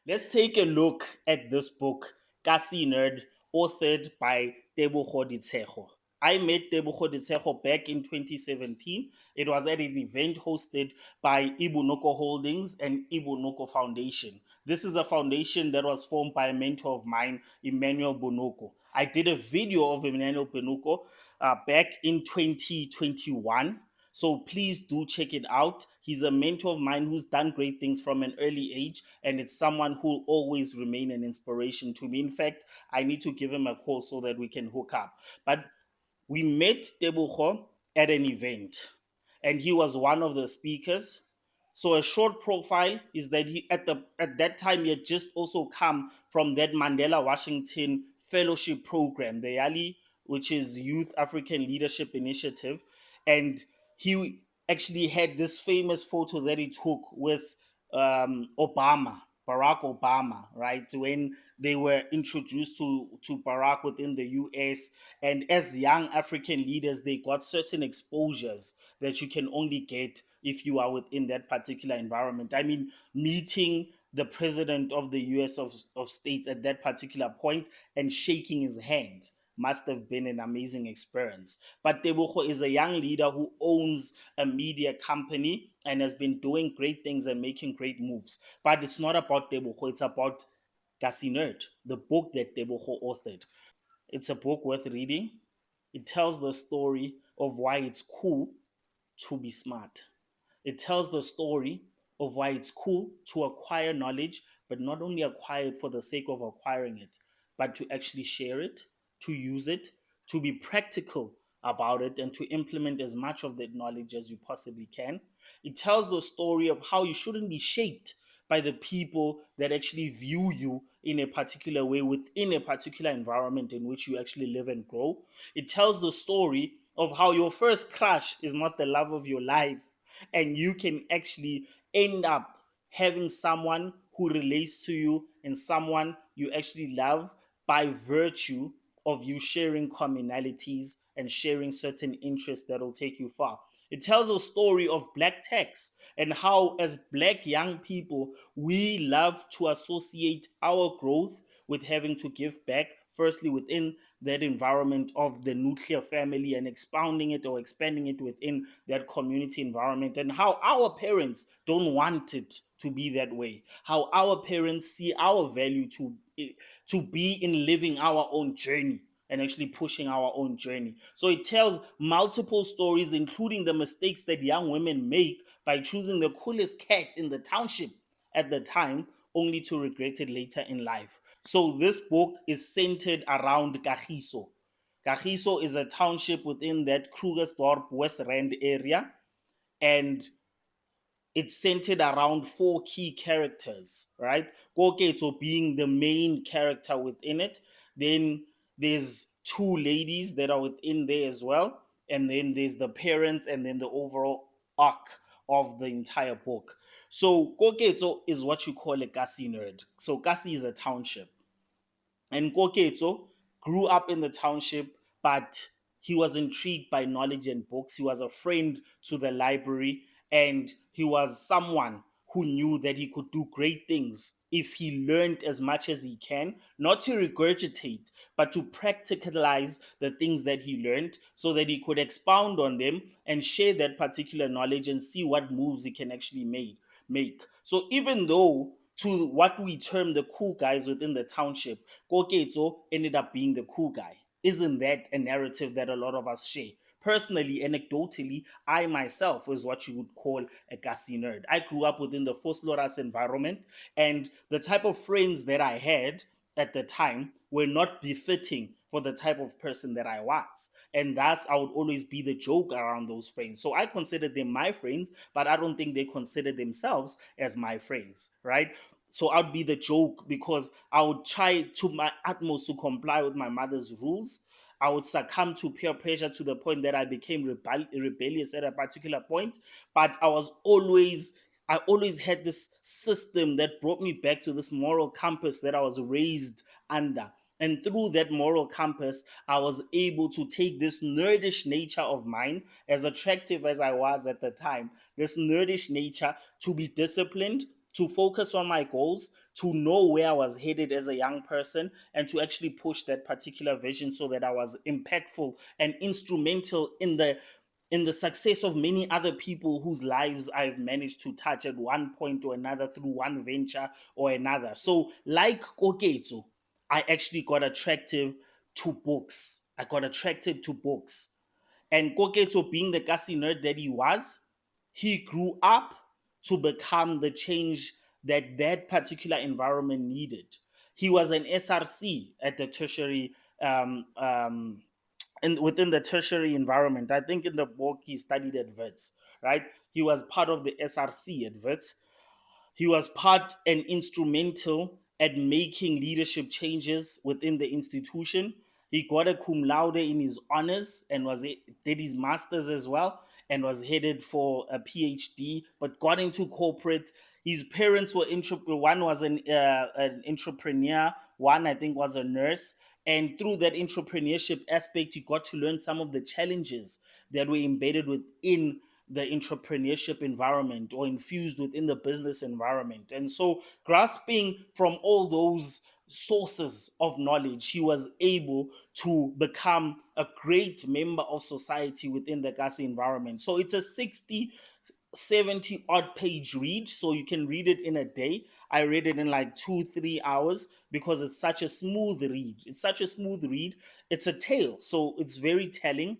Let's take a look at this book, 𝐌𝐿𝐼𝐜 𝐔𝐬𝐞𝐝, authored by Tebogo Ditshego. I met Tebogo Ditshego back in 2017. It was at an event hosted by 𝐌𝐮𝐬𝐢 Holdings and 𝐌𝐻𝐻 Foundation. This is a foundation that was formed by a mentor of mine, Emmanuel Bonoko. I did a video of Emmanuel Bonoko back in 2021. So please do check it out. He's a mentor of mine who's done great things from an early age, and it's someone who will always remain an inspiration to me. In fact, I need to give him a call so that we can hook up. But we met Tebogo at an event, and he was one of the speakers. So a short profile is that he at that time he had just also come from that Mandela Washington Fellowship Program, the YALI, which is Youth African Leadership Initiative, and he actually had this famous photo that he took with Obama, Barack Obama, right? When they were introduced to Barack within the US. And as young African leaders, they got certain exposures that you can only get if you are within that particular environment. I mean, meeting the president of the US of States at that particular point and shaking his hand must have been an amazing experience. But Tebogo is a young leader who owns a media company and has been doing great things and making great moves. But it's not about Tebogo, it's about 𝐌𝐿𝐼𝐜 𝐔𝐬𝐞𝐝, the book that Tebogo authored. It's a book worth reading. It tells the story of why it's cool to be smart. It tells the story of why it's cool to acquire knowledge, but not only acquire it for the sake of acquiring it, but to actually share it, to use it, to be practical about it, and to implement as much of that knowledge as you possibly can. It tells the story of how you shouldn't be shaped by the people that actually view you in a particular way within a particular environment in which you actually live and grow. It tells the story of how your first crush is not the love of your life, and you can actually end up having someone who relates to you and someone you actually love by virtue of you sharing commonalities and sharing certain interests that will take you far. It tells a story of black tax and how, as black young people, we love to associate our growth with having to give back, firstly within that environment of the nuclear family and expounding it or expanding it within that community environment, and how our parents don't want it to be that way, how our parents see our value to be in living our own journey and actually pushing our own journey. So it tells multiple stories, including the mistakes that young women make by choosing the coolest cat in the township at the time, only to regret it later in life. So this book is centered around Kagiso. Kagiso is a township within that Krugersdorp West Rand area, and it's centered around four key characters, right? Koketso being the main character within it. Then there's two ladies that are within there as well. And then there's the parents, and then the overall arc of the entire book. So Koketso is what you call a 𝐌𝐿𝐼𝐜 nerd. So 𝐿𝐼𝐼 is a township. And Koketso grew up in the township, but he was intrigued by knowledge and books. He was a friend to the library, and he was someone who knew that he could do great things if he learned as much as he can, not to regurgitate, but to practicalize the things that he learned so that he could expound on them and share that particular knowledge and see what moves he can actually make. So even though to what we term the cool guys within the township, Koketso ended up being the cool guy. Isn't that a narrative that a lot of us share? Personally, anecdotally, I myself was what you would call a 𝐿𝐼𝐼𝐜 nerd. I grew up within the Vosloorus environment, and the type of friends that I had at the time were not befitting for the type of person that I was. And thus, I would always be the joke around those friends. So I considered them my friends, but I don't think they consider themselves as my friends, right? So I'd be the joke because I would try to my utmost to comply with my mother's rules. I would succumb to peer pressure to the point that I became rebellious at a particular point. But I always had this system that brought me back to this moral compass that I was raised under. And through that moral compass, I was able to take this nerdish nature of mine, as attractive as I was at the time, this nerdish nature, to be disciplined, to focus on my goals, to know where I was headed as a young person, and to actually push that particular vision so that I was impactful and instrumental in the success of many other people whose lives I've managed to touch at one point or another through one venture or another. So, like Koketsu, I actually got attractive to books. I got attracted to books. And Koketsu, being the 𝐷𝐿𝐴si nerd that he was, he grew up to become the change that that particular environment needed. He was an SRC at the tertiary and within the tertiary environment. I think in the book he studied at Wits, right? He was part of the SRC at Wits. He was part and instrumental at making leadership changes within the institution. He got a cum laude in his honors and did his masters as well, and was headed for a PhD, but got into corporate. His parents were one was an entrepreneur, one I think was a nurse, and through that entrepreneurship aspect, he got to learn some of the challenges that were embedded within the entrepreneurship environment or infused within the business environment. And so, grasping from all those sources of knowledge, he was able to become a great member of society within the 𝐷𝐿𝐴si environment. So, it's a 60, 70 odd page read, so you can read it in a day. I read it in like 2 3 hours because it's such a smooth read. It's a tale, so it's very telling.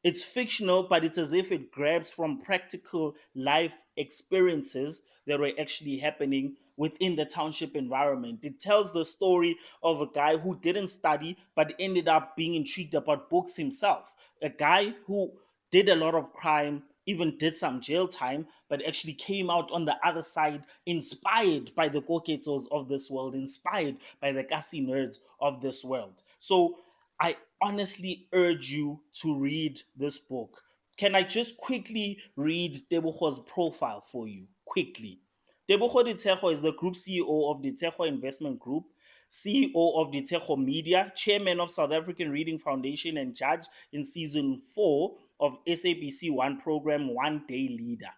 It's fictional, but it's as if it grabs from practical life experiences that were actually happening within the township environment. It tells the story of a guy who didn't study but ended up being intrigued about books himself. A guy who did a lot of crime, even did some jail time, but actually came out on the other side inspired by the Koketsos of this world, inspired by the 𝐷𝐿𝐴si nerds of this world. So I honestly urge you to read this book. Can I just quickly read Tebogo's profile for you? Quickly. Tebogo Ditshego is the Group CEO of Ditshego Investment Group, CEO of Ditshego Media, Chairman of South African Reading Foundation, and judge in season 4 of SABC One program One Day Leader.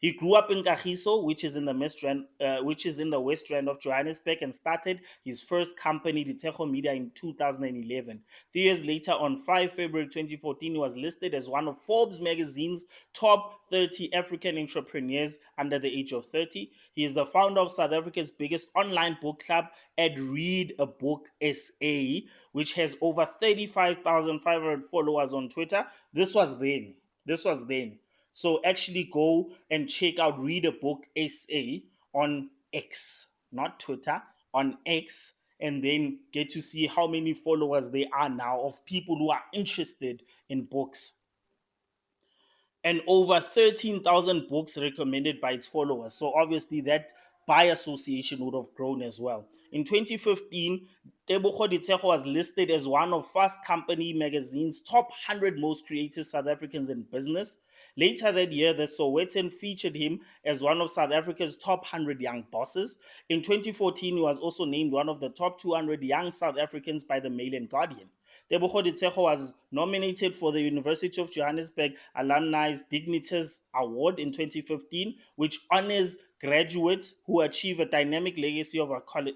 He grew up in Kagiso, which is in the West Rand of Johannesburg, and started his first company, Ditshego Media, in 2011. 3 years later, on 5 February 2014, he was listed as one of Forbes magazine's top 30 African entrepreneurs under the age of 30. He is the founder of South Africa's biggest online book club at Read a Book SA, which has over 35,500 followers on Twitter. This was then. This was then. So actually go and check out Read a Book SA on X, not Twitter, on X, and then get to see how many followers there are now of people who are interested in books. And over 13,000 books recommended by its followers. So obviously that by association would have grown as well. In 2015, Tebogo Ditshego was listed as one of Fast Company magazine's top 100 most creative South Africans in business. Later that year, the Sowetan featured him as one of South Africa's top 100 young bosses. In 2014, he was also named one of the top 200 young South Africans by the Mail and Guardian. Tebogo Ditshego was nominated for the University of Johannesburg Alumni's Dignitas Award in 2015, which honors graduates who achieve a dynamic legacy of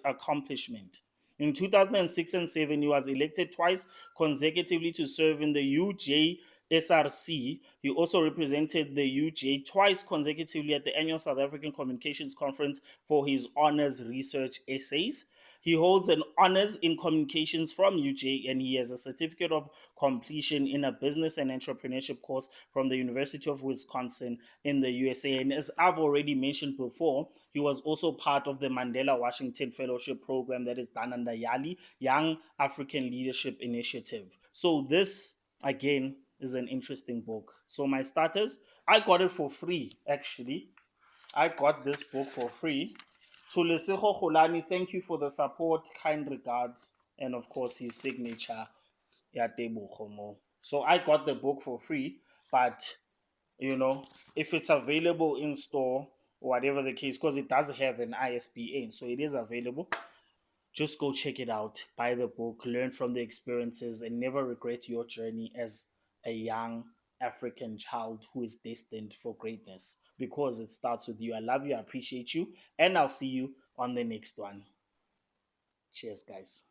accomplishment. In 2006 and 7, he was elected twice consecutively to serve in the UJSRC. He also represented the UJ twice consecutively at the annual South African Communications Conference for his honors research essays. He holds an honors in communications from UJ, and he has a certificate of completion in a business and entrepreneurship course from the University of Wisconsin in the USA. And as I've already mentioned before, he was also part of the Mandela Washington Fellowship Program that is done under YALI, Young African Leadership Initiative. So this, again, is an interesting book. So my starters, I got it for free, actually. I got this book for free. Tulesigo Golani, thank you for the support, kind regards, and of course his signature, Tebogo Mo. So I got the book for free, but you know, if it's available in store, whatever the case, because it does have an ISBN, so it is available. Just go check it out, buy the book, learn from the experiences, and never regret your journey as a young African child who is destined for greatness, because it starts with you. I love you, I appreciate you, and I'll see you on the next one. Cheers, guys.